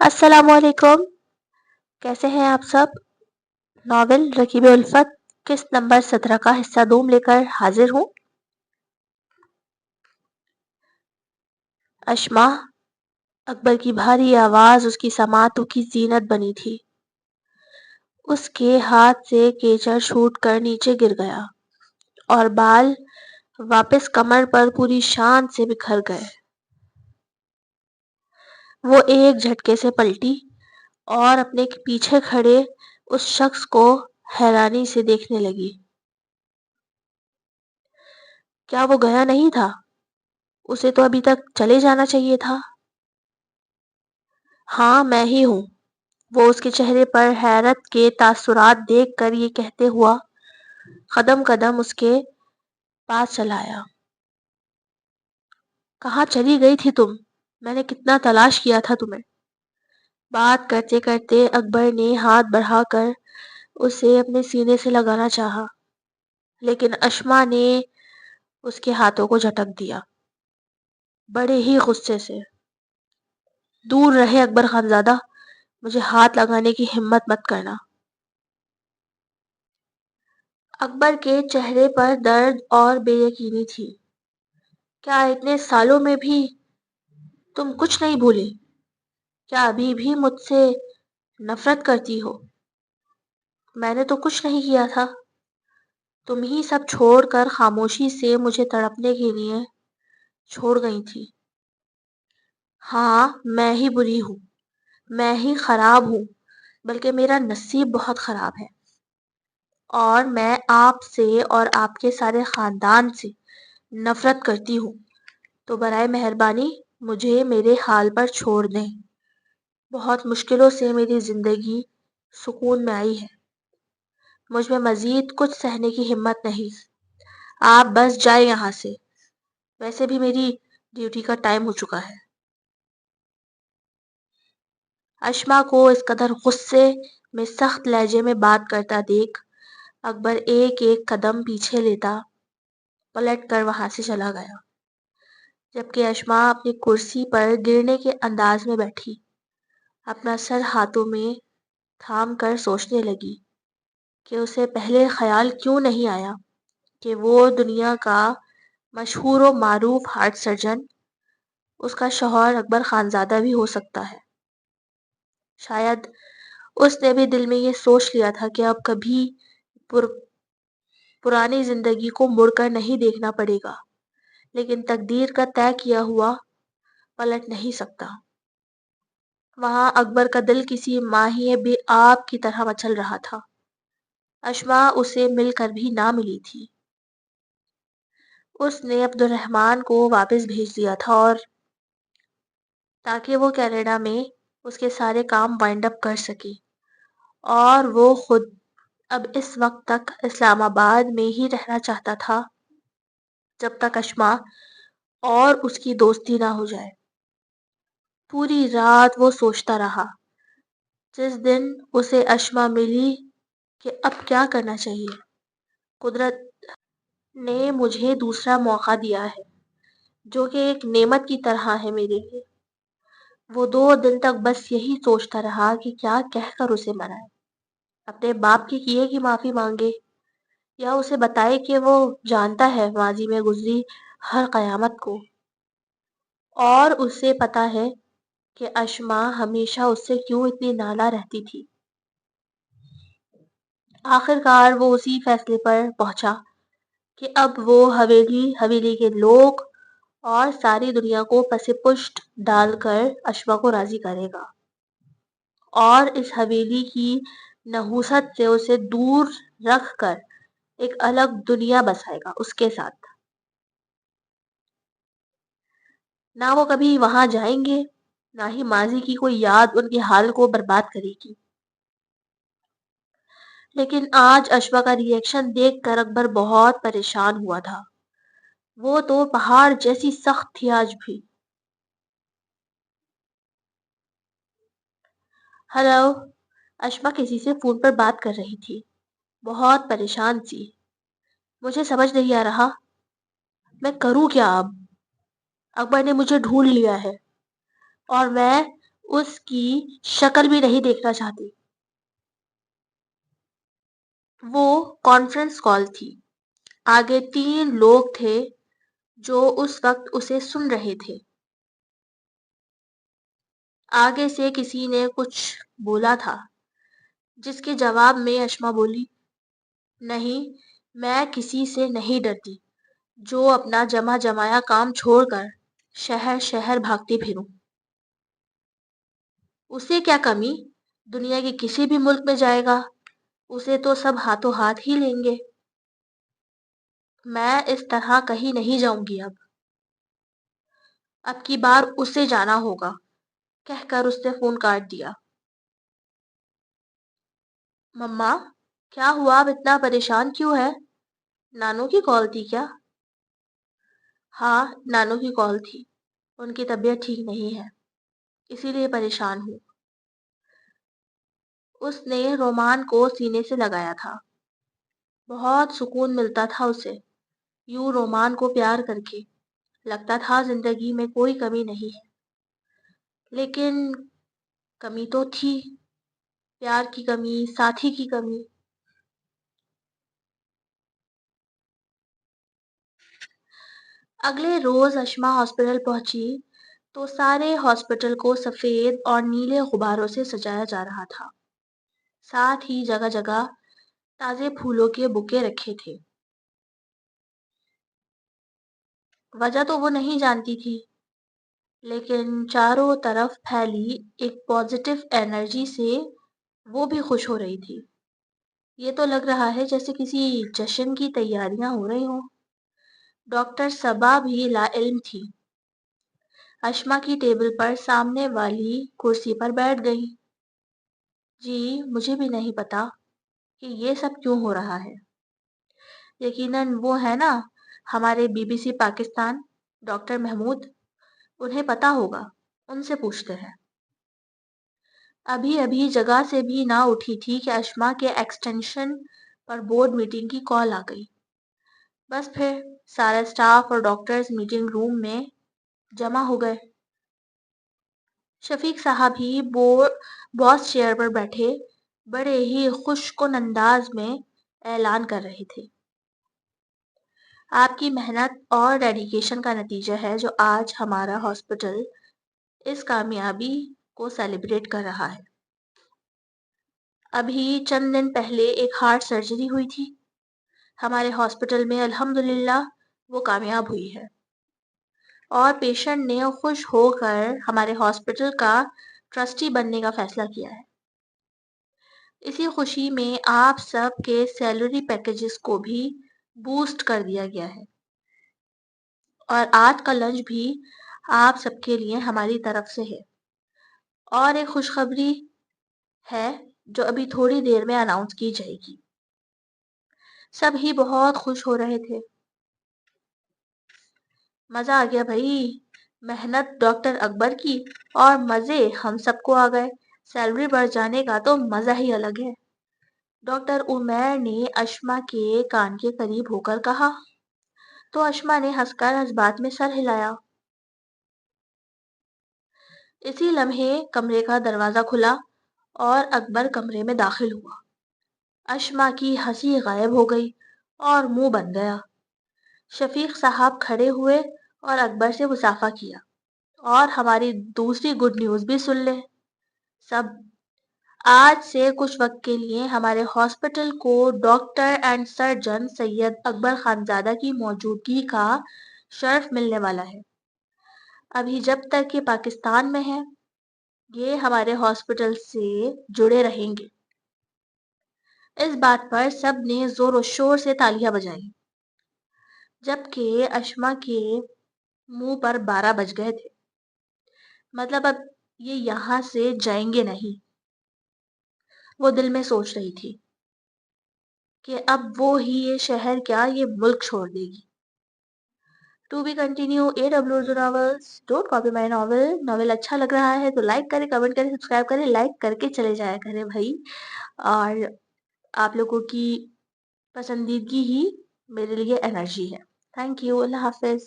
السلام علیکم، کیسے ہیں آپ سب؟ ناول رکیب الفت قسط نمبر 17 کا حصہ دوم لے کر حاضر ہوں۔ اشما، اکبر کی بھاری آواز اس کی سماعتوں کی زینت بنی تھی۔ اس کے ہاتھ سے کیچڑ چھوٹ کر نیچے گر گیا اور بال واپس کمر پر پوری شان سے بکھر گئے۔ وہ ایک جھٹکے سے پلٹی اور اپنے پیچھے کھڑے اس شخص کو حیرانی سے دیکھنے لگی۔ کیا وہ گیا نہیں تھا؟ اسے تو ابھی تک چلے جانا چاہیے تھا۔ ہاں، میں ہی ہوں، وہ اس کے چہرے پر حیرت کے تاثرات دیکھ کر یہ کہتے ہوا قدم قدم اس کے پاس چلا آیا۔ کہاں چلی گئی تھی تم؟ میں نے کتنا تلاش کیا تھا تمہیں۔ بات کرتے کرتے اکبر نے ہاتھ بڑھا کر اسے اپنے سینے سے لگانا چاہا، لیکن اشما نے اس کے ہاتھوں کو جھٹک دیا، بڑے ہی غصے سے۔ دور رہے اکبر خانزادہ، مجھے ہاتھ لگانے کی ہمت مت کرنا۔ اکبر کے چہرے پر درد اور بے یقینی تھی۔ کیا اتنے سالوں میں بھی تم کچھ نہیں بھولے؟ کیا ابھی بھی مجھ سے نفرت کرتی ہو؟ میں نے تو کچھ نہیں کیا تھا، تم ہی سب چھوڑ کر خاموشی سے مجھے تڑپنے کے لیے چھوڑ گئی تھی۔ ہاں، میں ہی بری ہوں، میں ہی خراب ہوں، بلکہ میرا نصیب بہت خراب ہے، اور میں آپ سے اور آپ کے سارے خاندان سے نفرت کرتی ہوں۔ تو برائے مہربانی مجھے میرے حال پر چھوڑ دیں۔ بہت مشکلوں سے میری زندگی سکون میں آئی ہے، مجھ میں مزید کچھ سہنے کی ہمت نہیں۔ آپ بس جائیں یہاں سے، ویسے بھی میری ڈیوٹی کا ٹائم ہو چکا ہے۔ اشما کو اس قدر غصے میں سخت لہجے میں بات کرتا دیکھ اکبر ایک ایک قدم پیچھے لیتا پلٹ کر وہاں سے چلا گیا، جبکہ اشما اپنی کرسی پر گرنے کے انداز میں بیٹھی اپنا سر ہاتھوں میں تھام کر سوچنے لگی کہ اسے پہلے خیال کیوں نہیں آیا کہ وہ دنیا کا مشہور و معروف ہارٹ سرجن اس کا شوہر اکبر خانزادہ بھی ہو سکتا ہے۔ شاید اس نے بھی دل میں یہ سوچ لیا تھا کہ اب کبھی پرانی زندگی کو مڑ کر نہیں دیکھنا پڑے گا، لیکن تقدیر کا طے کیا ہوا پلٹ نہیں سکتا۔ وہاں اکبر کا دل کسی ماہی بے آب کی طرح مچل رہا تھا۔ اشما اسے مل کر بھی نہ ملی تھی۔ اس نے عبد الرحمن کو واپس بھیج دیا تھا اور تاکہ وہ کینیڈا میں اس کے سارے کام وائنڈ اپ کر سکے، اور وہ خود اب اس وقت تک اسلام آباد میں ہی رہنا چاہتا تھا جب تک اشما اور اس کی دوستی نہ ہو جائے۔ پوری رات وہ سوچتا رہا جس دن اسے اشما ملی کہ اب کیا کرنا چاہیے۔ قدرت نے مجھے دوسرا موقع دیا ہے جو کہ ایک نعمت کی طرح ہے میرے لیے۔ وہ 2 دن تک بس یہی سوچتا رہا کہ کیا کہہ کر اسے منائے، اپنے باپ کے کیے کی معافی مانگے، یا اسے بتائے کہ وہ جانتا ہے ماضی میں گزری ہر قیامت کو، اور اسے پتا ہے کہ اشما ہمیشہ اس سے کیوں اتنی نالاں رہتی تھی۔ آخر کار وہ اسی فیصلے پر پہنچا کہ اب وہ حویلی کے لوگ اور ساری دنیا کو پس پشت ڈال کر اشما کو راضی کرے گا، اور اس حویلی کی نحوست سے اسے دور رکھ کر ایک الگ دنیا بسائے گا اس کے ساتھ۔ نہ وہ کبھی وہاں جائیں گے، نہ ہی ماضی کی کوئی یاد ان کے حال کو برباد کرے گی۔ لیکن آج اشما کا ری ایکشن دیکھ کر اکبر بہت پریشان ہوا تھا۔ وہ تو پہاڑ جیسی سخت تھی آج بھی۔ ہلو، اشما کسی سے فون پر بات کر رہی تھی، بہت پریشان سی۔ مجھے سمجھ نہیں آ رہا میں کروں کیا اب۔ اکبر نے مجھے ڈھونڈ لیا ہے اور میں اس کی شکل بھی نہیں دیکھنا چاہتی۔ وہ کانفرنس کال تھی۔ آگے 3 لوگ تھے جو اس وقت اسے سن رہے تھے۔ آگے سے کسی نے کچھ بولا تھا، جس کے جواب میں اشما بولی، نہیں، میں کسی سے نہیں ڈرتی جو اپنا جمع جمایا کام چھوڑ کر شہر شہر بھاگتی پھروں۔ اسے کیا کمی؟ دنیا کے کسی بھی ملک میں جائے گا، اسے تو سب ہاتھوں ہاتھ ہی لیں گے۔ میں اس طرح کہیں نہیں جاؤں گی اب کی بار اسے جانا ہوگا، کہہ کر اس نے فون کاٹ دیا۔ مما، کیا ہوا؟ اب اتنا پریشان کیوں ہے؟ نانو کی کال تھی کیا؟ ہاں، نانو کی کال تھی۔ ان کی طبیعت ٹھیک نہیں ہے، اسی لیے پریشان ہوں۔ اس نے رومان کو سینے سے لگایا تھا۔ بہت سکون ملتا تھا اسے، یوں رومان کو پیار کر کے۔ لگتا تھا زندگی میں کوئی کمی نہیں ہے، لیکن کمی تو تھی، پیار کی کمی، ساتھی کی کمی۔ اگلے روز اشما ہاسپٹل پہنچی تو سارے ہاسپٹل کو سفید اور نیلے غباروں سے سجایا جا رہا تھا۔ ساتھ ہی جگہ جگہ تازے پھولوں کے بکے رکھے تھے۔ وجہ تو وہ نہیں جانتی تھی، لیکن چاروں طرف پھیلی ایک پازیٹیو انرجی سے وہ بھی خوش ہو رہی تھی۔ یہ تو لگ رہا ہے جیسے کسی جشن کی تیاریاں ہو رہی ہوں۔ ڈاکٹر صبا بھی لا علم تھی۔ اشما کی ٹیبل پر سامنے والی کرسی پر بیٹھ گئی۔ جی، مجھے بھی نہیں پتا کہ یہ سب کیوں ہو رہا ہے۔ یقیناً وہ ہے نا ہمارے BBC پاکستان، ڈاکٹر محمود، انہیں پتا ہوگا، ان سے پوچھتے ہیں۔ ابھی ابھی جگہ سے بھی نہ اٹھی تھی کہ اشما کے ایکسٹینشن پر بورڈ میٹنگ کی کال آ گئی۔ بس پھر سارا اسٹاف اور ڈاکٹرز میٹنگ روم میں جمع ہو گئے۔ شفیق صاحب ہی باس چیئر پر بیٹھے بڑے ہی خوش کن انداز میں اعلان کر رہے تھے، آپ کی محنت اور ڈیڈیکیشن کا نتیجہ ہے جو آج ہمارا ہاسپٹل اس کامیابی کو سیلیبریٹ کر رہا ہے۔ ابھی چند دن پہلے ایک ہارٹ سرجری ہوئی تھی ہمارے ہاسپٹل میں، الحمدللہ وہ کامیاب ہوئی ہے، اور پیشنٹ نے خوش ہو کر ہمارے ہاسپٹل کا ٹرسٹی بننے کا فیصلہ کیا ہے۔ اسی خوشی میں آپ سب کے سیلری پیکیجز کو بھی بوسٹ کر دیا گیا ہے، اور آج کا لنچ بھی آپ سب کے لیے ہماری طرف سے ہے۔ اور ایک خوشخبری ہے جو ابھی تھوڑی دیر میں اناؤنس کی جائے گی۔ سب ہی بہت خوش ہو رہے تھے۔ مزہ آ گیا بھائی، محنت ڈاکٹر اکبر کی اور مزے ہم سب کو آ گئے۔ سیلری بڑھ جانے کا تو مزہ ہی الگ ہے، ڈاکٹر عمیر نے اشما کے کان کے قریب ہو کر کہا، تو اشما نے ہنس کر اس بات میں سر ہلایا۔ اسی لمحے کمرے کا دروازہ کھلا اور اکبر کمرے میں داخل ہوا۔ اشما کی ہنسی غائب ہو گئی اور منہ بن گیا۔ شفیق صاحب کھڑے ہوئے اور اکبر سے مصافحہ کیا، اور ہماری دوسری گڈ نیوز بھی سن لیں سب۔ آج سے کچھ وقت کے لیے ہمارے ہاسپٹل کو ڈاکٹر اینڈ سرجن سید اکبر خانزادہ کی موجودگی کا شرف ملنے والا ہے۔ ابھی جب تک یہ پاکستان میں ہے، یہ ہمارے ہاسپٹل سے جڑے رہیں گے۔ اس بات پر سب نے زور و شور سے تالیاں بجائیں، جبکہ اشما کے منہ پر 12 بج گئے تھے۔ مطلب اب یہ یہاں سے جائیں گے نہیں۔ وہ دل میں سوچ رہی تھی کہ اب وہ ہی یہ شہر کیا، یہ ملک چھوڑ دے گی۔ To be continue AWZ novels, don't copy my novel اچھا لگ رہا ہے تو لائک کریں، کمنٹ کریں، سبسکرائب کریں، لائک کر کے چلے جایا کریں بھائی، اور آپ لوگوں کی پسندیدگی ہی میرے لیے انرجی ہے۔ تھینک یو، اللہ حافظ۔